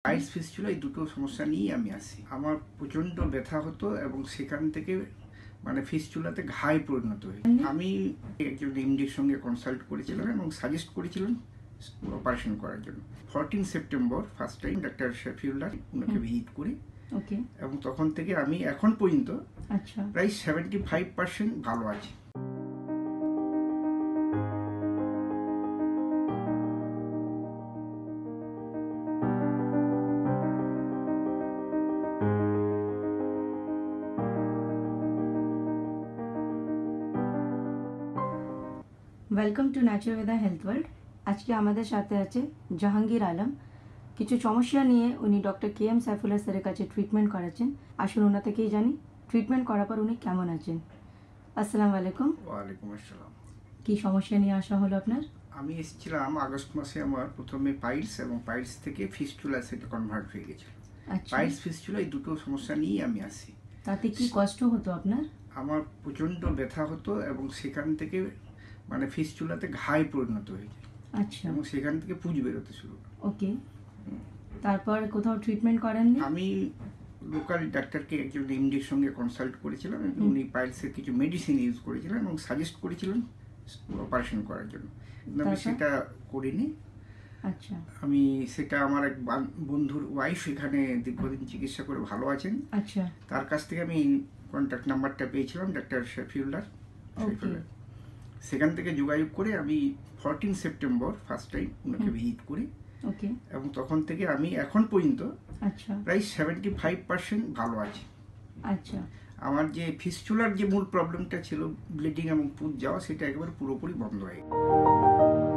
Piles fistula এই দুটো সমস্যা নিয়েই আমি আসি। আমার প্রচণ্ড ব্যথা হতো এবং সেখান থেকে মানে ফিস্টুলাতে ঘায়ে পরিণত হয়েছে। আমি একজন এমডির সঙ্গে কনসাল্ট করেছিলাম এবং সাজেস্ট করেছিলেন অপারেশন করার জন্য। 14 September first time doctor Shafiullah ওনাকে ভিজিট করি এবং তখন থেকে আমি এখন পর্যন্ত প্রায় 75% ভালো আছি। ওয়েলকাম টু ন্যাচুরালবেদা হেলথ ওয়ার্ল্ড। আজকে আমাদের সাথে আছে জাহাঙ্গীর আলম। কিছু সমস্যা নিয়ে উনি ডক্টর কে এম সাইফুল্লাহ স্যারের কাছে ট্রিটমেন্ট করাচ্ছেন। আসুন ওনা থেকেই জানি ট্রিটমেন্ট করার পর উনি কেমন আছেন। আসসালামু আলাইকুম। ওয়ালাইকুম আসসালাম। কি সমস্যা নিয়ে আসা হলো আপনার? আমি এসেছিলাম আগস্ট মাসে। আমার প্রথমে পাইলস এবং পাইলস থেকে ফিস্টুলা সেটা কনভার্ট হয়ে গেছিল। পাইলস ফিস্টুলা এই দুটো সমস্যা নিয়েই আমি আসি। তাতে কি কষ্ট হতো আপনার? আমার প্রচণ্ড ব্যথা হতো এবং সেখান থেকে মানে ফিস্টুলাতে ঘায়ে পরিণত হয়ে যায়। আচ্ছা। এবং সেখান থেকে পুঁজ বেরোতে শুরু করে। ওকে। তারপর কোথাও ট্রিটমেন্ট করেননি? আমি লোকাল ডাক্তারকে একজন এমডির সঙ্গে কনসাল্ট করেছিলাম এবং উনি পাইলসের কিছু মেডিসিন ইউজ করেছিলেন এবং সাজেস্ট করেছিলেন অপারেশন করার জন্য। আমি সেটা করিনি। আচ্ছা। আমি সেটা আমার এক বন্ধুর ওয়াইফ এখানে দীর্ঘদিন চিকিৎসা করে ভালো আছেন। আচ্ছা। তার কাছ থেকে আমি কন্ট্যাক্ট নাম্বারটা পেয়েছিলাম ডাক্তার শফিউল্লাহ। সেখান থেকে যোগাযোগ করে আমি 14 সেপ্টেম্বর ফার্স্ট টাইম ওনাকে ভিজিট করি এবং তখন থেকে আমি এখন পর্যন্ত প্রায় 75% ভালো আছি। আচ্ছা। আমার যে ফিস্টুলার যে মূল প্রবলেমটা ছিল ব্লিডিং এবং পুঁজ যাওয়া, সেটা একেবারে পুরোপুরি বন্ধ হয়ে গেছে।